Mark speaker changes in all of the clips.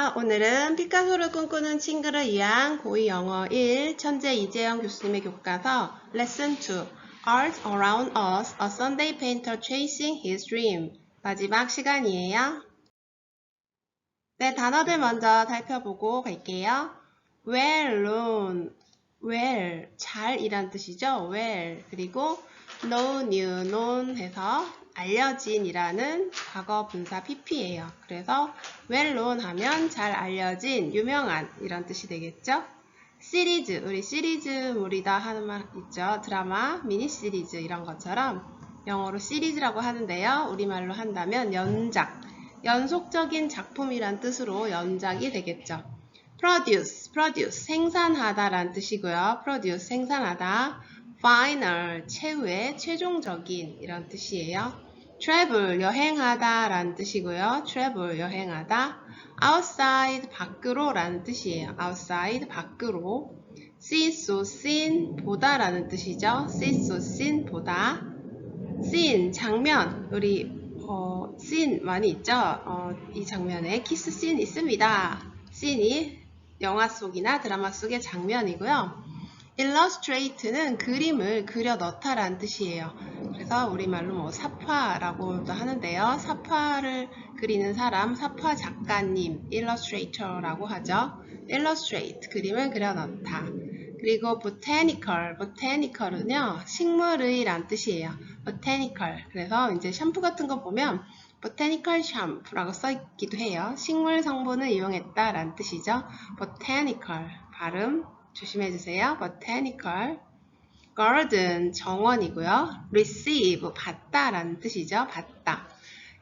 Speaker 1: 안녕하세요. 오늘은 피카소를 꿈꾸는 친구를 위한 고2 영어 1 천재 이재영 교수님의 교과서 레슨 2 Art Around Us, A Sunday Painter Chasing His Dream 마지막 시간이에요. 네, 단어들 먼저 살펴보고 갈게요. well-known, well, 잘이란 뜻이죠. well, 그리고 known, new, known 해서 알려진이라는 과거 분사 pp예요. 그래서 well-known 하면 잘 알려진, 유명한 이런 뜻이 되겠죠. 시리즈, 우리 시리즈물이다 하는 말 있죠. 드라마, 미니 시리즈 이런 것처럼 영어로 시리즈라고 하는데요. 우리말로 한다면 연작, 연속적인 작품이란 뜻으로 연작이 되겠죠. produce, 생산하다 란 뜻이고요. produce, 생산하다. final, 최후의, 최종적인 이런 뜻이에요. travel, 여행하다 라는 뜻이고요. travel, 여행하다. outside, 밖으로 라는 뜻이에요. outside, 밖으로. see, so, seen, 보다 라는 뜻이죠. see, so, seen, 보다. scene, 장면, 우리 씬 많이 있죠? 이 장면에 키스 씬 있습니다. 씬이 영화 속이나 드라마 속의 장면이고요. illustrate는 그림을 그려 넣다라는 뜻이에요. 그래서 우리말로 뭐 사파라고도 하는데요. 사파를 그리는 사람, 사파 작가님, illustrator라고 하죠. illustrate, 그림을 그려 넣다. 그리고 botanical은요, 식물의 란 뜻이에요. botanical. 그래서 이제 샴푸 같은 거 보면 botanical 샴푸라고 써 있기도 해요. 식물 성분을 이용했다 라는 뜻이죠. botanical. 발음 조심해 주세요. botanical. garden, 정원이고요. receive, 받다 라는 뜻이죠. 받다.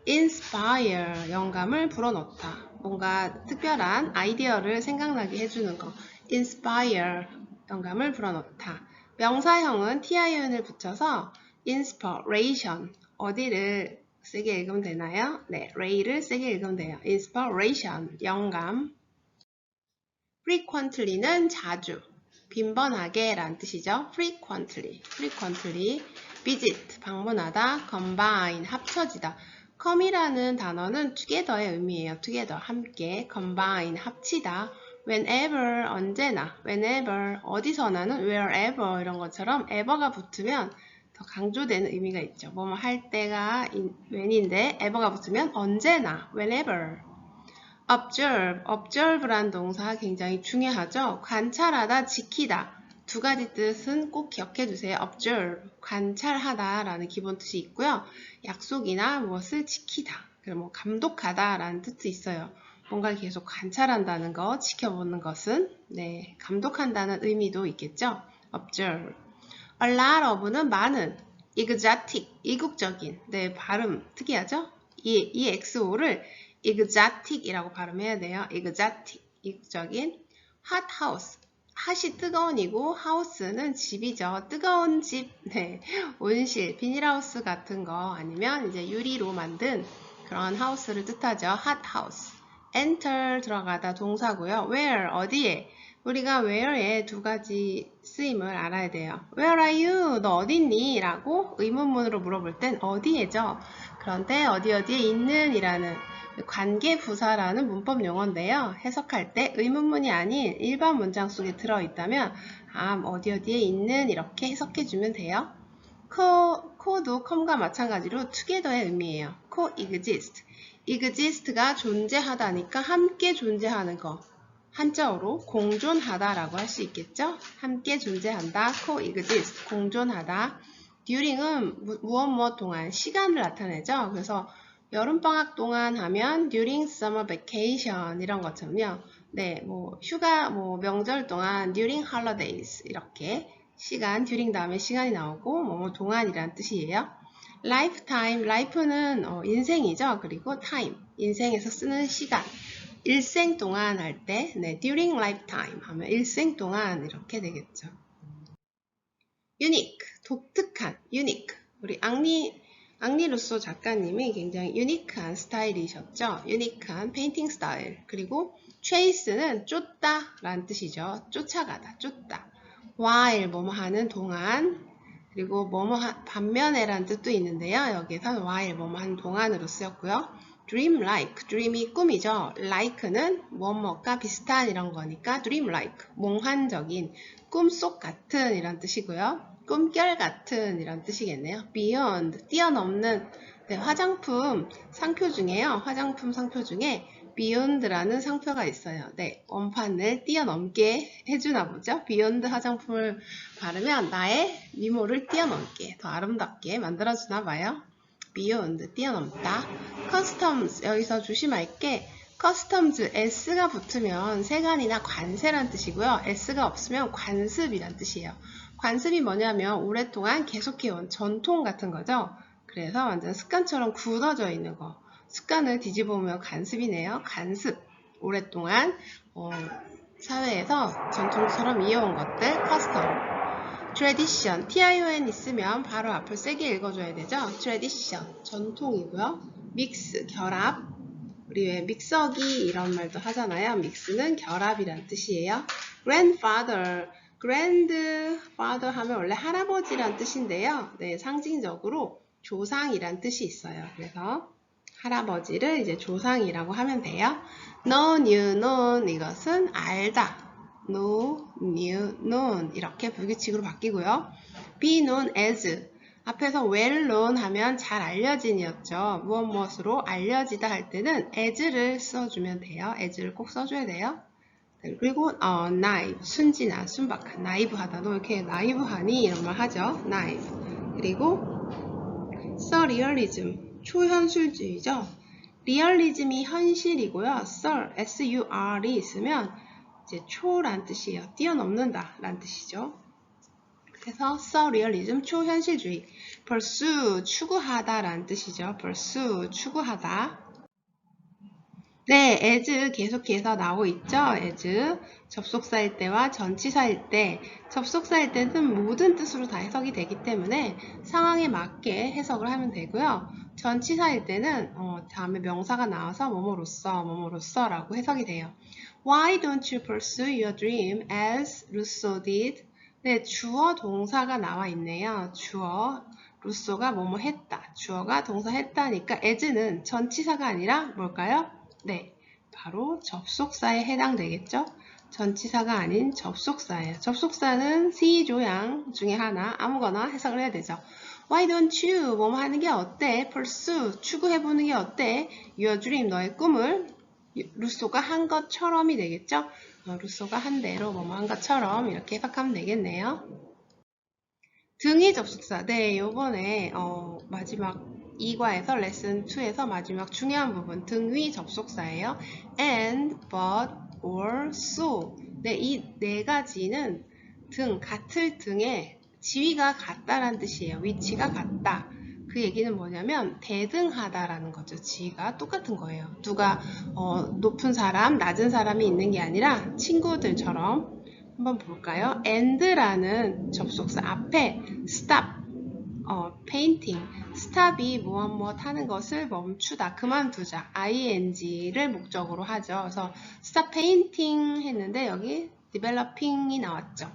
Speaker 1: inspire, 영감을 불어넣다. 뭔가 특별한 아이디어를 생각나게 해주는 거. inspire, 영감을 불어넣다. 명사형은 tiun을 붙여서 inspiration, 어디를 세게 읽으면 되나요? 네, ray를 세게 읽으면 돼요. inspiration, 영감. frequently는 자주, 빈번하게 라는 뜻이죠. frequently. visit, 방문하다. combine, 합쳐지다. come이라는 단어는 together의 의미예요. together, 함께. combine, 합치다. whenever, 언제나. whenever, 어디서나는 wherever 이런 것처럼 ever가 붙으면 더 강조되는 의미가 있죠. 뭐뭐 할 때가 when인데 ever가 붙으면 언제나, whenever. observe란 동사 굉장히 중요하죠. 관찰하다, 지키다. 두 가지 뜻은 꼭 기억해 주세요. observe, 관찰하다 라는 기본 뜻이 있고요. 약속이나 무엇을 지키다, 뭐 감독하다 라는 뜻도 있어요. 뭔가를 계속 관찰한다는 거, 지켜보는 것은 네, 감독한다는 의미도 있겠죠. observe. a lot of는 많은, exotic, 이국적인. 네, 발음 특이하죠? 이 EXO를 exotic이라고 발음해야 돼요. exotic, 이국적인. hot house, 핫이 뜨거운이고 house는 집이죠. 뜨거운 집, 네, 온실, 비닐하우스 같은 거 아니면 이제 유리로 만든 그런 하우스를 뜻하죠. hot house. enter, 들어가다 동사고요. where, 어디에. 우리가 where의 두 가지 쓰임을 알아야 돼요. Where are you? 너 어딨니? 라고 의문문으로 물어볼 땐 어디에죠. 그런데 어디에 있는 이라는 관계 부사라는 문법 용어인데요. 해석할 때 의문문이 아닌 일반 문장 속에 들어있다면 어디에 있는 이렇게 해석해주면 돼요. co도 com과 마찬가지로 together의 의미예요. coexist. exist가 존재하다니까 함께 존재하는 거. 한자어로 공존하다라고 할 수 있겠죠? 함께 존재한다, coexist, 공존하다. during은 무엇 동안, 시간을 나타내죠? 그래서 여름방학 동안 하면 during summer vacation 이런 것처럼요. 네, 뭐 휴가, 명절 동안 during holidays 이렇게 시간, during 다음에 시간이 나오고 뭐 동안이란 뜻이에요. lifetime, life는 인생이죠. 그리고 time, 인생에서 쓰는 시간. 일생 동안 할 때, 네, during lifetime 하면 일생 동안 이렇게 되겠죠. unique, 독특한, unique. 우리 앙리 루소 작가님이 굉장히 유니크한 스타일이셨죠. 유니크한 페인팅 스타일. 그리고 chase는 쫓다 라는 뜻이죠. 쫓아가다, 쫓다. while, 뭐뭐 하는 동안. 그리고 반면에 라는 뜻도 있는데요. 여기에선 while, 뭐뭐 하는 동안으로 쓰였고요. dream like, dream이 꿈이죠. like는 뭐뭐가 비슷한 이런 거니까 dream like, 몽환적인, 꿈속 같은 이런 뜻이고요. 꿈결 같은 이런 뜻이겠네요. beyond, 뛰어넘는. 네, 화장품 상표 중에요. 화장품 상표 중에 beyond라는 상표가 있어요. 네, 원판을 뛰어넘게 해주나 보죠. beyond 화장품을 바르면 나의 미모를 뛰어넘게, 더 아름답게 만들어주나 봐요. beyond, 뛰어넘다. customs, 여기서 조심할 게 customs, s가 붙으면 세관이나 관세란 뜻이고요. s가 없으면 관습이란 뜻이에요. 관습이 뭐냐면 오랫동안 계속해온 전통 같은 거죠. 그래서 완전 습관처럼 굳어져 있는 거. 습관을 뒤집어보면 관습이네요. 관습. 오랫동안 사회에서 전통처럼 이어온 것들, custom. tradition, tion 있으면 바로 앞을 세게 읽어줘야 되죠. tradition, 전통이고요. mix, 결합. 우리 왜 믹서기 이런 말도 하잖아요. mix는 결합이란 뜻이에요. grandfather, grandfather 하면 원래 할아버지란 뜻인데요. 네, 상징적으로 조상이란 뜻이 있어요. 그래서 할아버지를 이제 조상이라고 하면 돼요. know, knew, known 이것은 알다. know, knew, known 이렇게 불규칙으로 바뀌고요. be known as 앞에서 well known 하면 잘 알려진이었죠. 무엇으로 알려지다 할 때는 as를 써주면 돼요. as를 꼭 써줘야 돼요. 그리고 naive, 순진한, 순박한, 나이브하다. 너 이렇게 나이브하니? 이런 말 하죠. naive. 그리고 surrealism, 초현실주의죠. 리얼리즘이 현실이고요. sur이 있으면 이제 초란 뜻이에요. 뛰어넘는다 란 뜻이죠. 그래서 surrealism, 초현실주의. pursue, 추구하다 란 뜻이죠. pursue, 추구하다. 네, as 계속해서 나오고 있죠. as 접속사일 때와 전치사일 때, 접속사일 때는 모든 뜻으로 다 해석이 되기 때문에 상황에 맞게 해석을 하면 되고요. 전치사일 때는 다음에 명사가 나와서 뭐뭐로써 라고 해석이 돼요. Why don't you pursue your dream as Rousseau did? 네, 주어 동사가 나와 있네요. 주어, 루소가 뭐뭐 했다. 주어가 동사 했다니까 as는 전치사가 아니라 뭘까요? 네, 바로 접속사에 해당되겠죠? 전치사가 아닌 접속사예요. 접속사는 C 조양 중에 하나, 아무거나 해석을 해야 되죠. Why don't you? 뭐뭐 하는 게 어때? pursue, 추구해보는 게 어때? Your dream, 너의 꿈을 루소가 한 것처럼이 되겠죠? 루소가 한 대로 뭐뭐 한 것처럼 이렇게 해석하면 되겠네요. 등위 접속사. 네, 요번에 마지막 2과에서 레슨 2에서 마지막 중요한 부분 등위 접속사예요. and, but, or, so. 네, 이 네 가지는 등, 같을 등의 지위가 같다라는 뜻이에요. 위치가 같다. 그 얘기는 뭐냐면 대등하다라는 거죠. 지위가 똑같은 거예요. 누가 높은 사람, 낮은 사람이 있는 게 아니라 친구들처럼. 한번 볼까요? and라는 접속사 앞에 stop, painting, stop이 무엇 하는 것을 멈추다, 그만두다, ing를 목적으로 하죠. 그래서 stop painting 했는데 여기 developing이 나왔죠.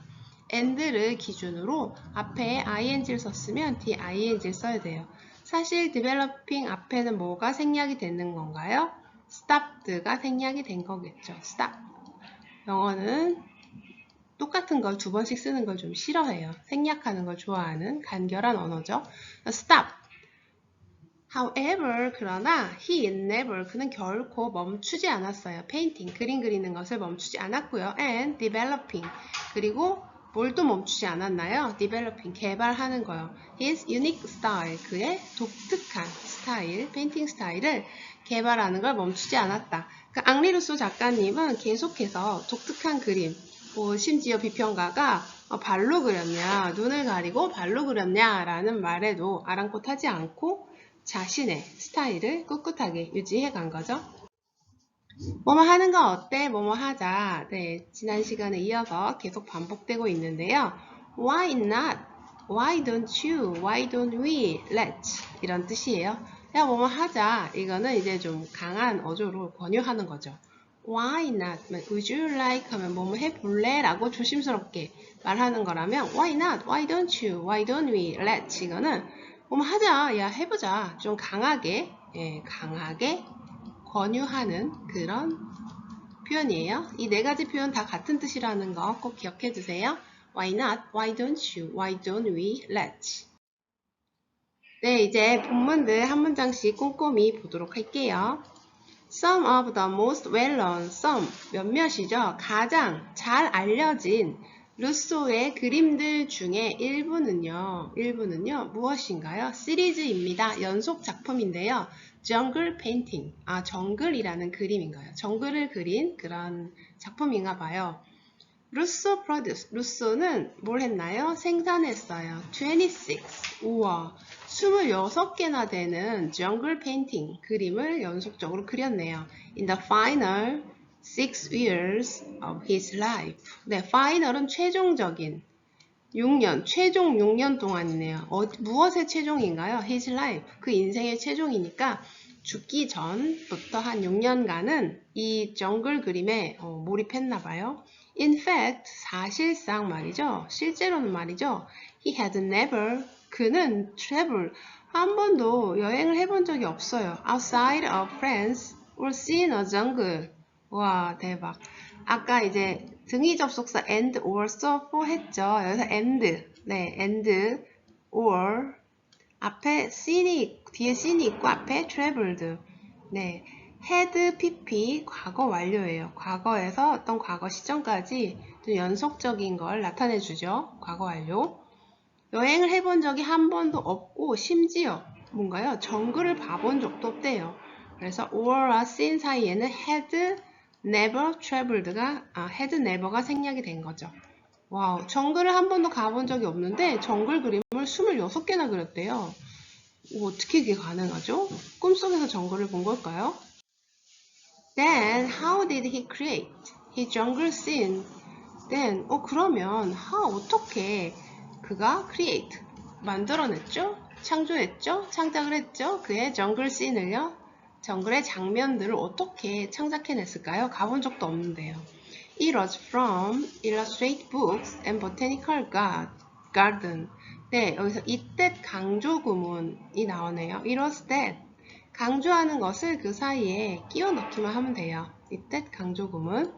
Speaker 1: and를 기준으로 앞에 ing를 썼으면 뒤에 ing를 써야 돼요. 사실 developing 앞에는 뭐가 생략이 되는 건가요? stopped가 생략이 된 거겠죠. stop. 영어는 똑같은 걸 두 번씩 쓰는 걸 좀 싫어해요. 생략하는 걸 좋아하는 간결한 언어죠. stop. However, 그러나 he never, 그는 결코 멈추지 않았어요. painting, 그림 그리는 것을 멈추지 않았고요. and developing, 그리고 뭘 또 멈추지 않았나요? developing, 개발하는 거요. his unique style, 그의 독특한 스타일, 페인팅 스타일을 개발하는 걸 멈추지 않았다. 그러니까 앙리 루소 작가님은 계속해서 독특한 그림, 심지어 비평가가 발로 그렸냐, 눈을 가리고 발로 그렸냐 라는 말에도 아랑곳하지 않고 자신의 스타일을 꿋꿋하게 유지해 간 거죠. 뭐뭐 하는 거 어때? 뭐뭐 하자. 네, 지난 시간에 이어서 계속 반복되고 있는데요. Why not? Why don't you? Why don't we? Let's. 이런 뜻이에요. 야, 뭐뭐 하자. 이거는 이제 좀 강한 어조로 권유하는 거죠. Why not? Would you like? 하면 뭐뭐 해볼래? 라고 조심스럽게 말하는 거라면 Why not? Why don't you? Why don't we? Let's. 이거는 뭐뭐 하자. 야, 해보자. 좀 강하게, 강하게 권유하는 그런 표현이에요. 이 네 가지 표현 다 같은 뜻이라는 거 꼭 기억해 두세요. Why not? Why don't you? Why don't we? Let's. 네, 이제 본문들 한 문장씩 꼼꼼히 보도록 할게요. Some of the most well-known, some, 몇몇이죠. 가장 잘 알려진 루소의 그림들 중에 일부는요, 무엇인가요? 시리즈입니다. 연속 작품인데요. Jungle Painting, 정글이라는 그림인가요? 정글을 그린 그런 작품인가 봐요. 루소는 뭘 했나요? 생산했어요. 26, 우와, 26개나 되는 jungle painting, 그림을 연속적으로 그렸네요. In the final 6 years of his life. 네, final은 최종적인 6년, 최종 6년 동안이네요. 무엇의 최종인가요? His life, 그 인생의 최종이니까 죽기 전부터 한 6년간은 이 정글 그림에 몰입했나 봐요. In fact, 사실상 말이죠. 실제로는 말이죠. He had never, 그는 travel, 한 번도 여행을 해본 적이 없어요. Outside of France or seen a jungle. 와, 대박. 아까 이제 등위 접속사 and or so for 했죠. 여기서 and, 네, and or 앞에 seen이, 뒤에 seen이 있고 앞에 traveled. 네. had pp 과거 완료예요. 과거에서 어떤 과거 시점까지 좀 연속적인 걸 나타내 주죠. 과거 완료. 여행을 해본 적이 한 번도 없고 심지어 뭔가요? 정글을 봐본 적도 없대요. 그래서 or와 seen 사이에는 had never traveled가 had never가 생략이 된 거죠. 와우, 정글을 한 번도 가본 적이 없는데 정글 그림을 26개나 그렸대요. 어떻게 이게 가능하죠? 꿈속에서 정글을 본 걸까요? Then how did he create his jungle scene? Then 그러면 어떻게 그가 create 만들어냈죠? 창조했죠? 창작을 했죠? 그의 jungle scene을요? 정글의 장면들을 어떻게 창작해냈을까요? 가본 적도 없는데요. It was from illustrated books and botanical garden. 네, 여기서 이때 강조 구문이 나오네요. It was that. 강조하는 것을 그 사이에 끼워 넣기만 하면 돼요. 이때 강조 구문.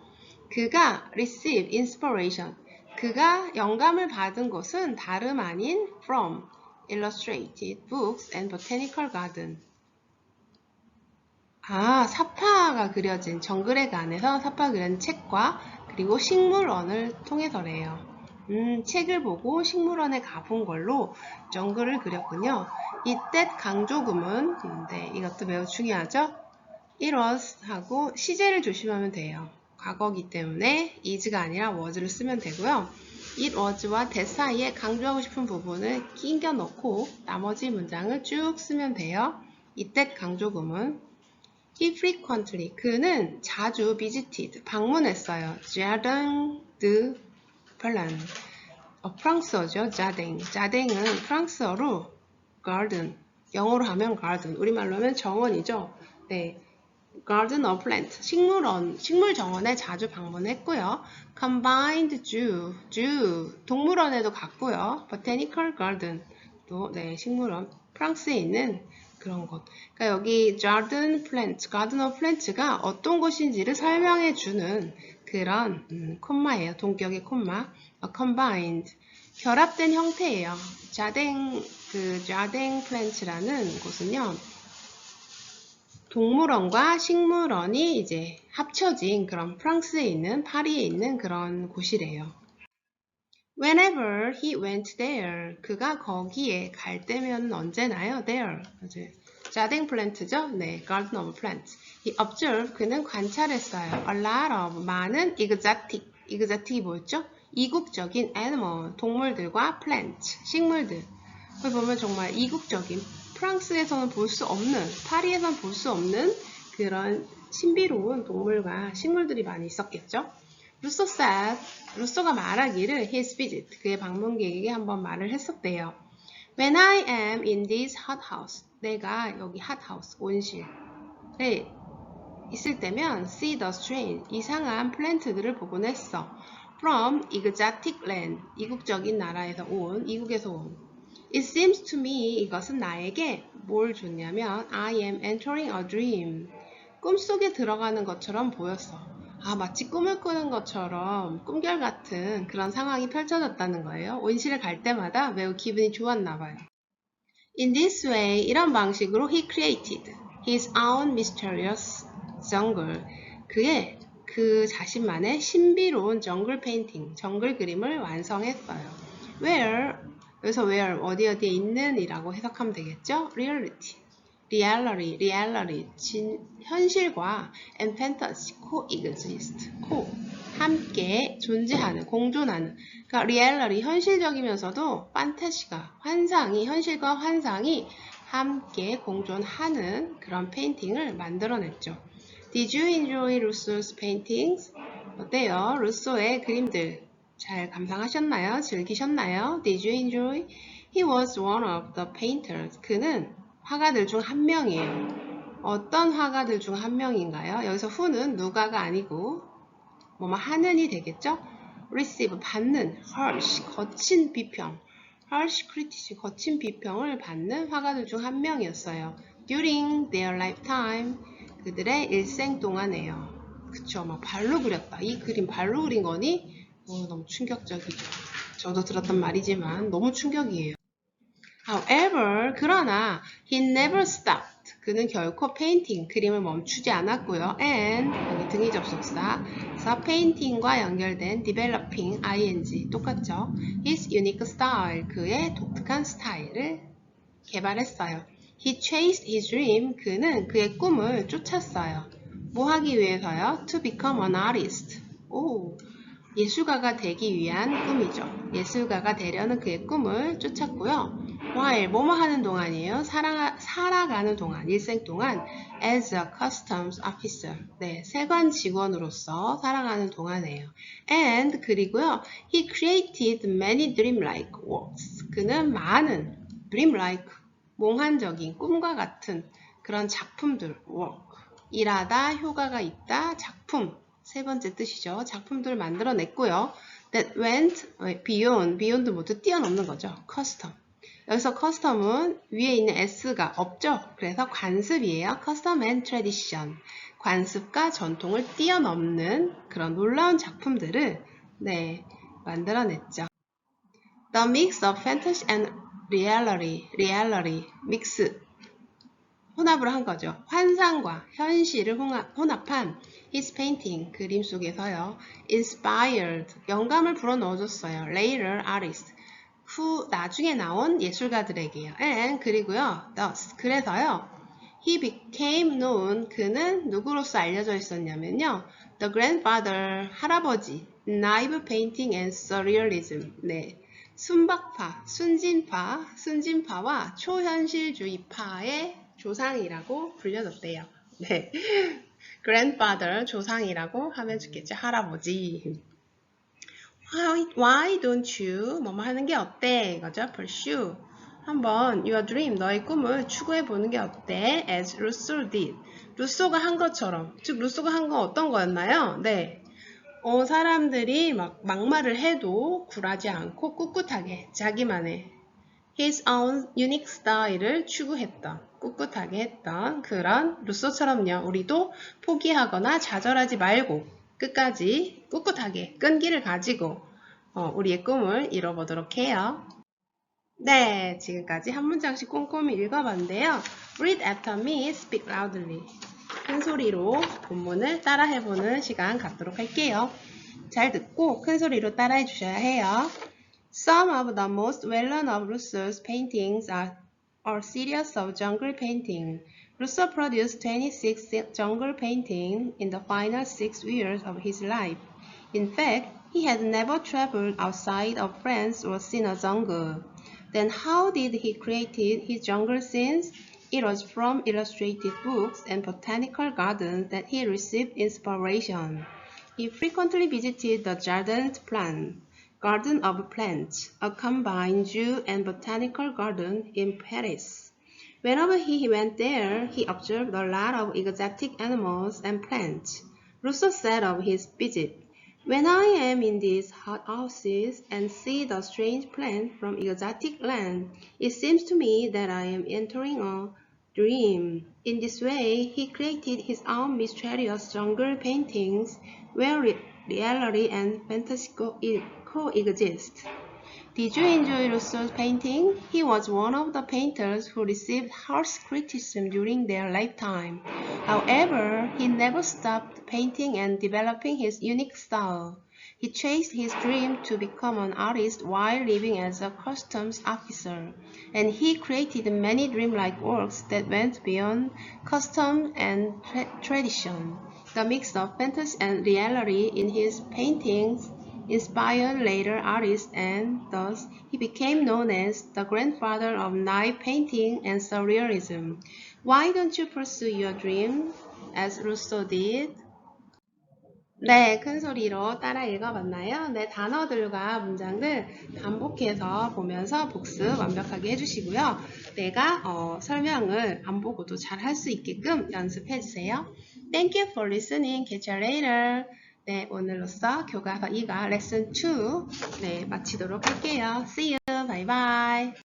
Speaker 1: 그가 receive inspiration. 그가 영감을 받은 것은 다름 아닌 from illustrated books and botanical garden. 사파가 그려진 정글의 간에서 사파가 그려진 책과 그리고 식물원을 통해서래요. 책을 보고 식물원에 가본 걸로 정글을 그렸군요. 이때 강조구문, 네, 이것도 매우 중요하죠. It was 하고 시제를 조심하면 돼요. 과거기 때문에 is가 아니라 was를 쓰면 되고요. It was와 that 사이에 강조하고 싶은 부분을 끼겨 넣고 나머지 문장을 쭉 쓰면 돼요. 이때 강조구문. He frequently, 그는 자주 visited, 방문했어요. Jardin de Plantes. 프랑스어죠. 자댕은 프랑스어로 garden, 영어로 하면 garden, 우리말로 하면 정원이죠. 네, garden of plant, 식물 정원에 자주 방문했고요. combined zoo, 동물원에도 갔고요. botanical garden, 또 네, 식물원, 프랑스에 있는 그런 곳. 그러니까 여기 garden of plants가 어떤 곳인지를 설명해 주는 그런 콤마예요. 동격의 콤마. combined, 결합된 형태예요. 자댕 플랜츠라는 곳은요. 동물원과 식물원이 이제 합쳐진 그런 프랑스에 있는 파리에 있는 그런 곳이래요. Whenever he went there, 그가 거기에 갈 때면 언제나요? There. 자댕 플랜트죠? 네, Garden of Plants. He observed, 그는 관찰했어요. A lot of, 많은 exotic이 뭐였죠? 이국적인 animal, 동물들과 plants, 식물들. 그걸 보면 정말 이국적인, 프랑스에서는 볼 수 없는, 파리에서는 볼 수 없는 그런 신비로운 동물과 식물들이 많이 있었겠죠? 루소가 말하기를 his visit, 그의 방문객에게 한번 말을 했었대요. When I am in this hothouse, 내가 여기 hothouse, 온실에 있을 때면 see the strange, 이상한 플랜트들을 보곤 했어. From exotic land, 이국적인 나라에서 온, 이국에서 온. It seems to me, 이것은 나에게 뭘 줬냐면 I am entering a dream. 꿈속에 들어가는 것처럼 보였어. 마치 꿈을 꾸는 것처럼 꿈결 같은 그런 상황이 펼쳐졌다는 거예요. 온실에 갈 때마다 매우 기분이 좋았나 봐요. In this way, 이런 방식으로 he created his own mysterious jungle. 그의 그 자신만의 신비로운 정글 페인팅, 정글 그림을 완성했어요. Where, 여기서 where, 어디에 있는 이라고 해석하면 되겠죠? reality, 현실과 and fantasy, coexist, 함께 존재하는, 공존하는. 그러니까 reality, 현실적이면서도 판타시가, 현실과 환상이 함께 공존하는 그런 페인팅을 만들어냈죠. Did you enjoy Rousseau's paintings? 어때요? 루소의 그림들 잘 감상하셨나요? 즐기셨나요? Did you enjoy? He was one of the painters. 그는 화가들 중 한 명이에요. 어떤 화가들 중 한 명인가요? 여기서 who는 누가가 아니고 뭐뭐 하는이 되겠죠? receive, 받는, harsh, 거친 비평, harsh criticism, 거친 비평을 받는 화가들 중 한 명이었어요. during their lifetime, 그들의 일생 동안에요. 그쵸, 막 발로 그렸다. 이 그림 발로 그린 거니? 너무 충격적이죠. 저도 들었던 말이지만 너무 충격이에요. However, 그러나 he never stopped. 그는 결코 페인팅, 그림을 멈추지 않았고요. And, 여기 등위 접속사, 그래서 페인팅과 연결된 developing, ing, 똑같죠. His unique style, 그의 독특한 스타일을 개발했어요. He chased his dream, 그는 그의 꿈을 쫓았어요. 뭐 하기 위해서요? To become an artist. 예술가가 되기 위한 꿈이죠. 예술가가 되려는 그의 꿈을 쫓았고요. while 뭐뭐 하는 동안이에요. 살아가는 동안, 일생 동안 as a customs officer, 네, 세관 직원으로서 살아가는 동안이에요. and 그리고요, he created many dreamlike works. 그는 많은 dreamlike, 몽환적인 꿈과 같은 그런 작품들, work, 일하다, 효과가 있다, 작품, 세 번째 뜻이죠. 작품들을 만들어냈고요. that went beyond 모두 뛰어넘는 거죠. custom. 여기서 custom은 위에 있는 s가 없죠. 그래서 관습이에요. custom and tradition. 관습과 전통을 뛰어넘는 그런 놀라운 작품들을 만들어냈죠. The mix of fantasy and reality, mix, 혼합을 한 거죠. 환상과 현실을 혼합한 his painting, 그림 속에서요. inspired, 영감을 불어넣어줬어요. later artists, 나중에 나온 예술가들에게요. and 그리고요. thus, 그래서요. he became known, 그는 누구로서 알려져 있었냐면요. the grandfather, 할아버지, naive painting and surrealism, 순진파와 초현실주의파의 조상이라고 불려졌대요. grandfather, 조상이라고 하면 좋겠죠. 할아버지. Why don't you 뭐뭐 하는 게 어때? 이거죠. pursue. 한번 your dream, 너의 꿈을 추구해보는 게 어때? as Rousseau did. 루소가 한 것처럼. 즉 루소가 한 건 어떤 거였나요? 사람들이 막말을 해도 굴하지 않고 꿋꿋하게 자기만의 his own unique style을 추구했던, 꿋꿋하게 했던 그런 루소처럼요. 우리도 포기하거나 좌절하지 말고 끝까지 꿋꿋하게 끈기를 가지고 우리의 꿈을 이뤄보도록 해요. 네, 지금까지 한 문장씩 꼼꼼히 읽어봤는데요. Read after me, speak loudly. 큰 소리로 본문을 따라해보는 시간 갖도록 할게요. 잘 듣고 큰 소리로 따라해 주셔야 해요. Some of the most well-known of Rousseau's paintings are a series of jungle paintings. Rousseau produced 26 jungle paintings in the final 6 years of his life. In fact, he had never traveled outside of France or seen a jungle. Then how did he create his jungle scenes? It was from illustrated books and botanical gardens that he received inspiration. He frequently visited the Garden of Plants, a combined zoo and botanical garden in Paris. Whenever he went there, he observed a lot of exotic animals and plants. Rousseau said of his visit, "When I am in these hot houses and see the strange plants from exotic lands, it seems to me that I am entering a dream. In this way, he created his own mysterious jungle paintings where reality and fantasy coexist. Did you enjoy Russo's painting? He was one of the painters who received harsh criticism during their lifetime. However, he never stopped painting and developing his unique style. He chased his dream to become an artist while living as a customs officer, and he created many dreamlike works that went beyond custom and tradition. The mix of fantasy and reality in his paintings inspired later artists, and thus he became known as the grandfather of knife painting and surrealism. Why don't you pursue your dream as Rousseau did? 네, 큰 소리로 따라 읽어봤나요? 네, 단어들과 문장들 반복해서 보면서 복습 완벽하게 해주시고요. 내가 설명을 안 보고도 잘 할 수 있게끔 연습해주세요. Thank you for listening. Catch you later. 네, 오늘로써 교과서 2가 레슨 2 네, 마치도록 할게요. See you. Bye bye.